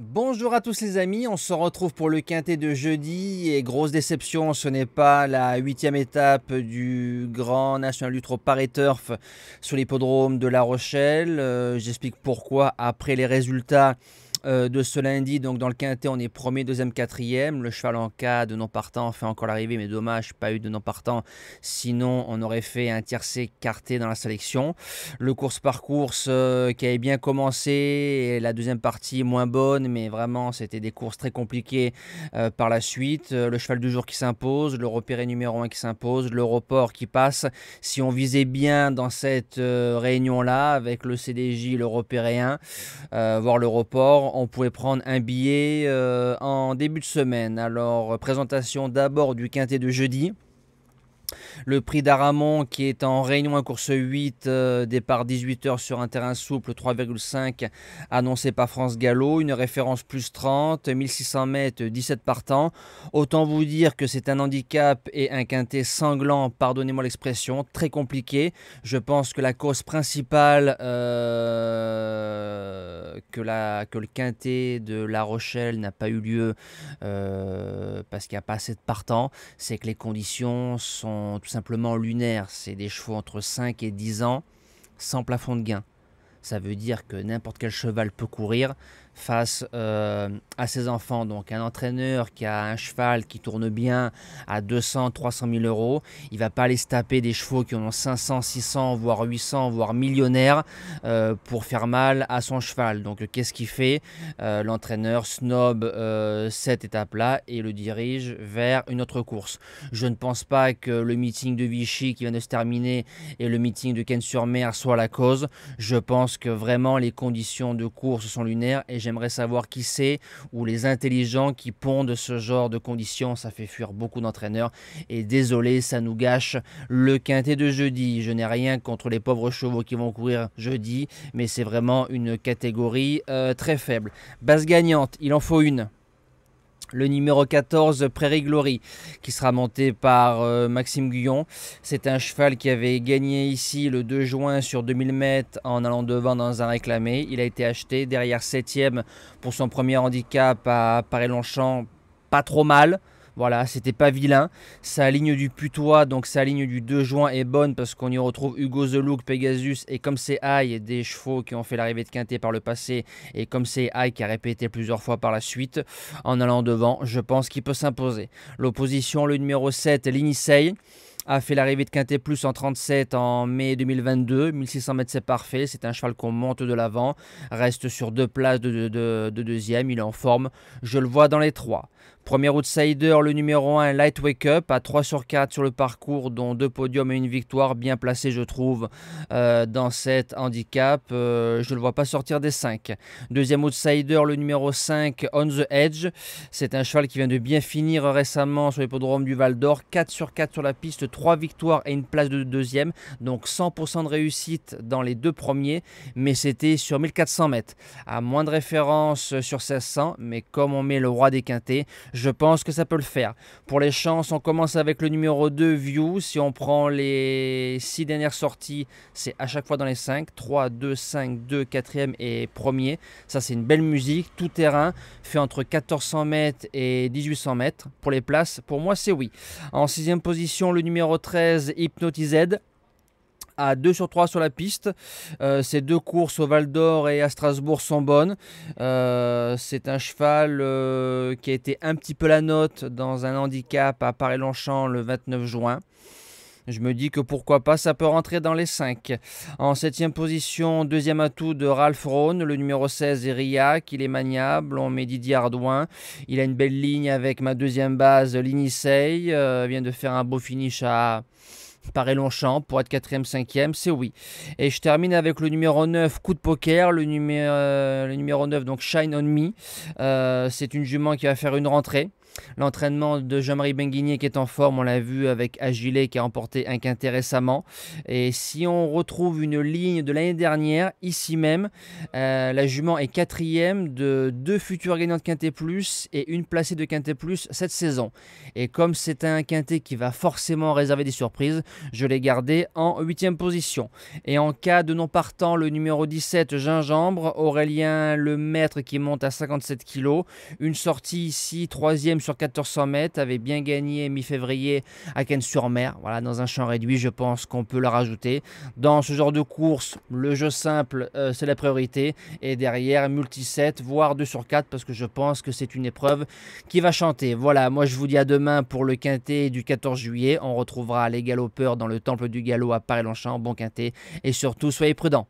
Bonjour à tous les amis, on se retrouve pour le quintet de jeudi et grosse déception, ce n'est pas la 8e étape du Grand National du Trot Paris Turf sur l'hippodrome de La Rochelle. J'explique pourquoi après les résultats de ce lundi. Donc dans le quintet on est premier, deuxième, quatrième. Le cheval en cas de non partant fait encore l'arrivée, mais dommage, pas eu de non partant, sinon on aurait fait un tiercé quarté dans la sélection. Le course par course qui avait bien commencé, et la deuxième partie moins bonne, mais vraiment c'était des courses très compliquées par la suite. Le cheval du jour qui s'impose, le repéré numéro 1 qui s'impose, le report qui passe. Si on visait bien dans cette réunion là avec le CDJ, le repéré 1, voire le report, on pouvait prendre un billet en début de semaine. Alors présentation d'abord du quintet de jeudi. Le prix d'Aramon qui est en réunion à course 8, départ 18h sur un terrain souple, 3,5 annoncé par France Gallo, une référence plus 30, 1600 mètres, 17 partants. Autant vous dire que c'est un handicap et un quintet sanglant, pardonnez-moi l'expression, très compliqué. Je pense que la cause principale que le quintet de La Rochelle n'a pas eu lieu parce qu'il n'y a pas assez de partants, c'est que les conditions sont tout simplement lunaires. C'est des chevaux entre 5 et 10 ans sans plafond de gain. Ça veut dire que n'importe quel cheval peut courir face à ses enfants. Donc un entraîneur qui a un cheval qui tourne bien à 200, 300 000 euros, il ne va pas aller se taper des chevaux qui en ont 500, 600, voire 800, voire millionnaires pour faire mal à son cheval. Donc qu'est-ce qu'il fait? L'entraîneur snob cette étape-là et le dirige vers une autre course. Je ne pense pas que le meeting de Vichy qui vient de se terminer et le meeting de Cannes-sur-Mer soit la cause. Je pense que vraiment les conditions de course sont lunaires et j'aimerais savoir qui c'est ou les intelligents qui pondent ce genre de conditions. Ça fait fuir beaucoup d'entraîneurs et désolé, ça nous gâche le quintet de jeudi. Je n'ai rien contre les pauvres chevaux qui vont courir jeudi, mais c'est vraiment une catégorie très faible. Base gagnante, il en faut une. Le numéro 14, Prairie Glory, qui sera monté par Maxime Guyon. C'est un cheval qui avait gagné ici le 2 juin sur 2000 mètres en allant devant dans un réclamé. Il a été acheté derrière 7e pour son premier handicap à Paris-Longchamp. Pas trop mal. Voilà, c'était pas vilain. Sa ligne du putois, donc sa ligne du 2 juin est bonne parce qu'on y retrouve Hugo The Look, Pegasus et comme c'est High, des chevaux qui ont fait l'arrivée de quintet par le passé et comme c'est High qui a répété plusieurs fois par la suite en allant devant, je pense qu'il peut s'imposer. L'opposition, le numéro 7, l'Inisei, a fait l'arrivée de Quintet Plus en 37 en mai 2022. 1600 mètres, c'est parfait. C'est un cheval qu'on monte de l'avant. Reste sur 2 places de deuxième. Il est en forme. Je le vois dans les 3. Premier outsider, le numéro 1, Light Wake Up, à 3 sur 4 sur le parcours, dont 2 podiums et une victoire. Bien placé, je trouve, dans cet handicap. Je ne le vois pas sortir des 5. Deuxième outsider, le numéro 5, On the Edge. C'est un cheval qui vient de bien finir récemment sur l'hippodrome du Val d'Or. 4 sur 4 sur la piste, 3 victoires et une place de deuxième. Donc 100% de réussite dans les 2 premiers. Mais c'était sur 1400 mètres. À moins de référence sur 1600. Mais comme on met le roi des quintets, je pense que ça peut le faire. Pour les chances, on commence avec le numéro 2, View. Si on prend les 6 dernières sorties, c'est à chaque fois dans les 5. 3, 2, 5, 2, 4e et 1er. Ça, c'est une belle musique. Tout terrain, fait entre 1400 mètres et 1800 mètres. Pour les places, pour moi, c'est oui. En 6e position, le numéro 13, Hypnotised, à 2 sur 3 sur la piste. Ces 2 courses au Val d'Or et à Strasbourg sont bonnes. C'est un cheval qui a été un petit peu la note dans un handicap à Paris-Longchamp le 29 juin. Je me dis que pourquoi pas, ça peut rentrer dans les 5. En 7e position, deuxième atout de Ralph Rhone, le numéro 16 est Riac, il est maniable, on met Didier Ardouin. Il a une belle ligne avec ma deuxième base, l'Inisei, vient de faire un beau finish à Paris-Longchamp pour être 4e, 5e, c'est oui. Et je termine avec le numéro 9, Coup de Poker, le numéro 9, donc Shine on Me. C'est une jument qui va faire une rentrée. L'entraînement de Jean-Marie Benguigné qui est en forme, on l'a vu avec Agilé qui a remporté un quintet récemment. Et si on retrouve une ligne de l'année dernière, ici même, la jument est quatrième de 2 futurs gagnants de Quintet Plus et une placée de Quintet Plus cette saison. Et comme c'est un quintet qui va forcément réserver des surprises, je l'ai gardé en 8e position. Et en cas de non partant, le numéro 17, Gingembre, Aurélien Lemaître qui monte à 57 kg. Une sortie ici, 3e sur 1400 mètres, avait bien gagné mi-février à Cannes-sur-Mer. Voilà, dans un champ réduit, je pense qu'on peut le rajouter. Dans ce genre de course, le jeu simple, c'est la priorité. Et derrière, multi-7, voire 2 sur 4, parce que je pense que c'est une épreuve qui va chanter. Voilà, moi je vous dis à demain pour le quintet du 14 juillet. On retrouvera les galopeurs dans le temple du galop à Paris-Longchamp. Bon quintet. Et surtout, soyez prudents.